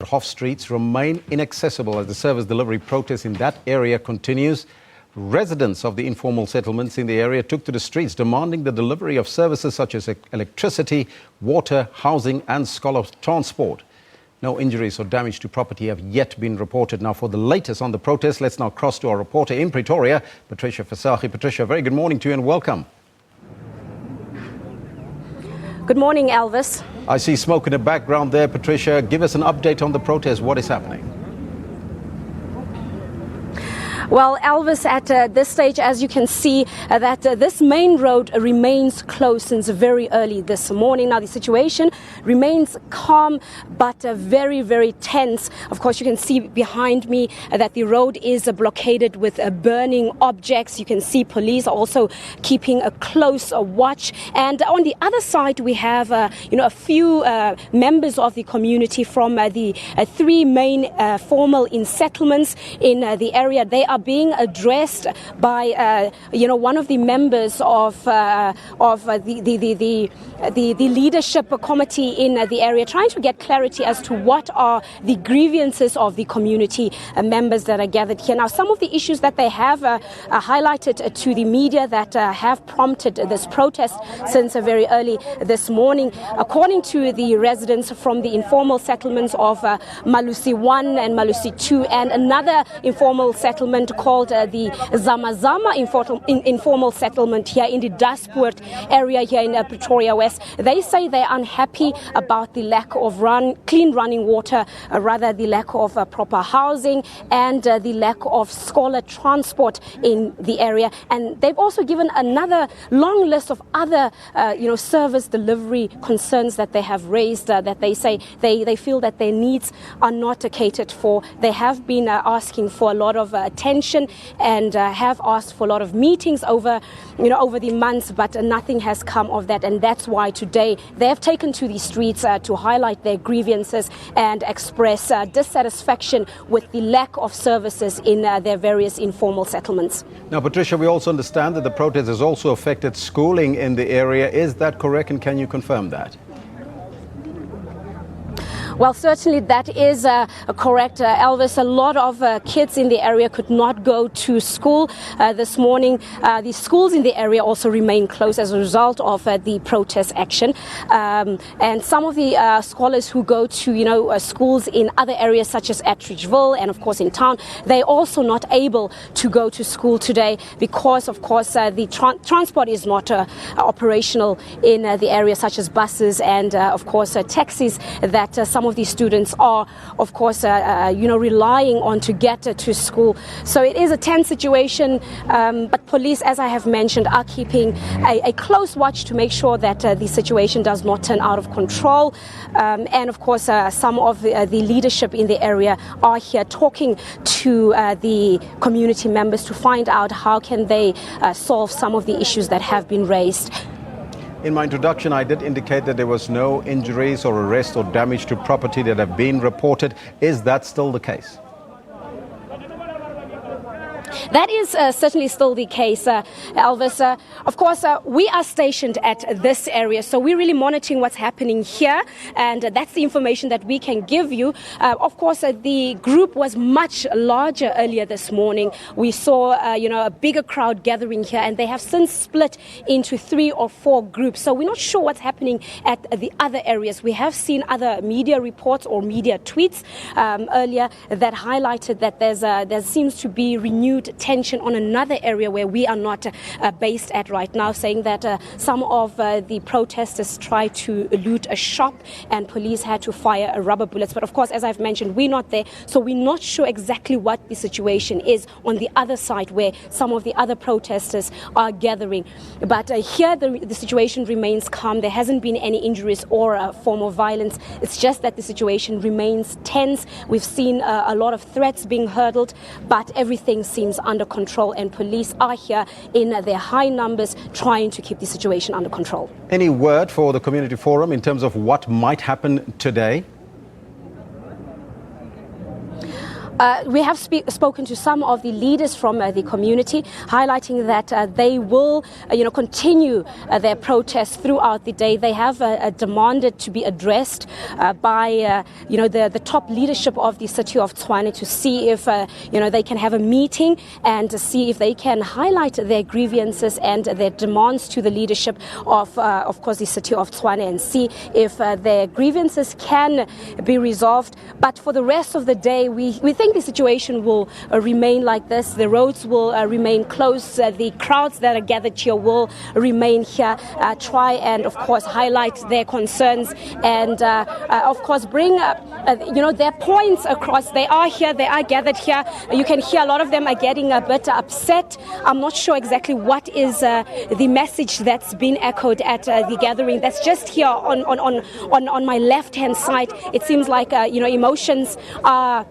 Hoff streets remain inaccessible as the service delivery protest in that area continues. Residents of the informal settlements in the area took to the streets demanding the delivery of services such as electricity, water, housing and scholar transport. No injuries or damage to property have yet been reported. Now, for the latest on the protest, let's now cross to our reporter in Pretoria, Patricia Visagie. Patricia, very good morning to you and welcome. Good morning, Elvis. I see smoke in the background there, Patricia. Give us an update on the protest. What is happening? Well, Elvis, at this stage, as you can see, that this main road remains closed since very early this morning. Now, the situation remains calm, but very, very tense. Of course, you can see behind me that the road is blockaded with burning objects. You can see police also keeping a close watch. And on the other side, we have, a few members of the community from the three main formal settlements in the area. They are being addressed by one of the members of the leadership committee in the area, trying to get clarity as to what are the grievances of the community members that are gathered here. Now, some of the issues that they have highlighted to the media that have prompted this protest since very early this morning, according to the residents from the informal settlements of Malusi 1 and Malusi 2 and another informal settlement called the Zamazama informal settlement here in the Daspoort area here in Pretoria West. They say they're unhappy about the lack of clean running water, the lack of proper housing and the lack of scholar transport in the area. And they've also given another long list of other service delivery concerns that they have raised, that they say they feel that their needs are not catered for. They have been asking for a lot of attention and have asked for a lot of meetings over the months, but nothing has come of that. And that's why today they have taken to the streets to highlight their grievances and express dissatisfaction with the lack of services in their various informal settlements. Now, Patricia, we also understand that the protest has also affected schooling in the area. Is that correct, and can you confirm that? Well, certainly that is correct, Elvis. A lot of kids in the area could not go to school this morning. The schools in the area also remain closed as a result of the protest action. And some of the scholars who go to, schools in other areas such as Atteridgeville and, of course, in town, they're also not able to go to school today because, of course, the transport is not operational in the area, such as buses and, of course, taxis that some of these students are, of course, relying on to get to school. So it is a tense situation, but police, as I have mentioned, are keeping a close watch to make sure that the situation does not turn out of control. And, of course, some of the leadership in the area are here talking to the community members to find out how can they solve some of the issues that have been raised. In my introduction, I did indicate that there was no injuries or arrest or damage to property that have been reported. Is that still the case? That is certainly still the case, Elvis. Of course, we are stationed at this area, so we're really monitoring what's happening here, and that's the information that we can give you. Of course, the group was much larger earlier this morning. We saw, a bigger crowd gathering here, and they have since split into 3 or 4 groups. So we're not sure what's happening at the other areas. We have seen other media reports or media tweets earlier that highlighted that there seems to be renewed tension on another area where we are not based at right now, saying that some of the protesters tried to loot a shop and police had to fire rubber bullets. But of course, as I've mentioned, we're not there, so we're not sure exactly what the situation is on the other side where some of the other protesters are gathering. But here the situation remains calm. There hasn't been any injuries or form of violence. It's just that the situation remains tense. We've seen a lot of threats being hurled, but everything seems under control, and police are here in their high numbers trying to keep the situation under control. Any word for the community forum in terms of what might happen today? We have spoken to some of the leaders from the community, highlighting that they will, continue their protests throughout the day. They have demanded to be addressed by, the top leadership of the city of Tshwane to see if, they can have a meeting and to see if they can highlight their grievances and their demands to the leadership of course, the city of Tshwane, and see if their grievances can be resolved. But for the rest of the day, we think the situation will remain like this. The roads will remain closed. The crowds that are gathered here will remain here, try and, of course, highlight their concerns and, of course, bring, their points across. They are here. They are gathered here. You can hear a lot of them are getting a bit upset. I'm not sure exactly what is the message that's been echoed at the gathering. That's just here on my left-hand side. It seems like, emotions are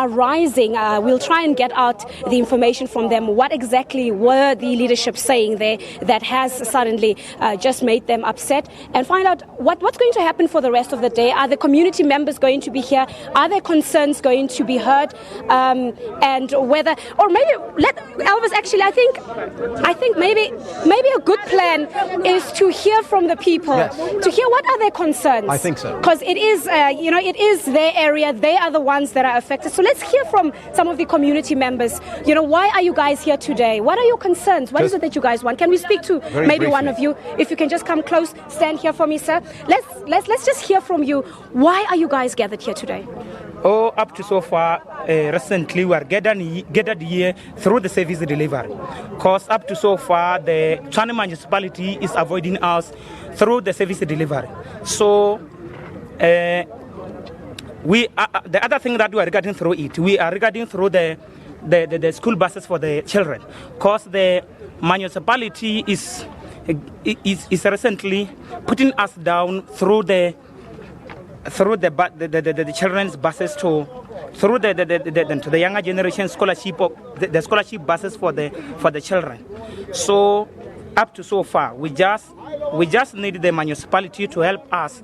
rising. We'll try and get out the information from them. What exactly were the leadership saying there that has suddenly just made them upset, and find out what's going to happen for the rest of the day. Are the community members going to be here? Are their concerns going to be heard? And whether, or maybe let Elvis, actually, I think maybe a good plan is to hear from the people, yes, to hear what are their concerns. I think so. Because it is, it is their area. They are the ones that are affected. So let's hear from some of the community members. Why are you guys here today? What are your concerns? What is it that you guys want? Can we speak to maybe briefly one of you? If you can just come close, stand here for me, sir. Let's just hear from you. Why are you guys gathered here today? Up to so far, recently we are gathered here through the service delivery. Because up to so far, the Tshwane municipality is avoiding us through the service delivery. So, the other thing that we are regarding through it, we are regarding through the school buses for the children. Because the municipality is recently putting us down through the children's buses to the younger generation scholarship, the scholarship buses for the children. So up to so far, we just need the municipality to help us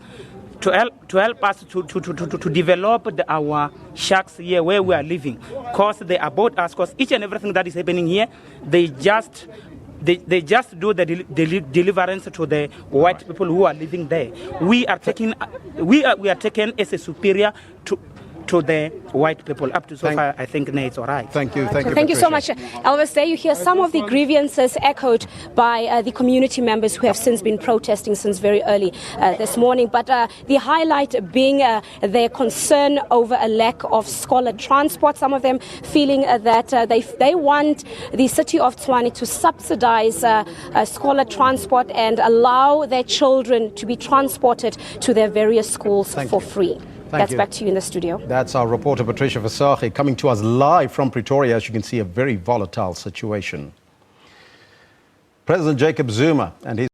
to develop our shacks here where we are living, because they are about us. Because each and everything that is happening here, they just do the deliverance to the white people who are living there. We are taken as a superior to the white people. Up to so far, I think it's all right. Thank you. Thank you so much, Elvis. There you hear some of the grievances echoed by the community members who have since been protesting since very early this morning. But the highlight being their concern over a lack of scholar transport. Some of them feeling that they want the city of Tshwane to subsidize scholar transport and allow their children to be transported to their various schools for free. That's back to you in the studio. That's our reporter Patricia Visagie coming to us live from Pretoria. As you can see, a very volatile situation. President Jacob Zuma and his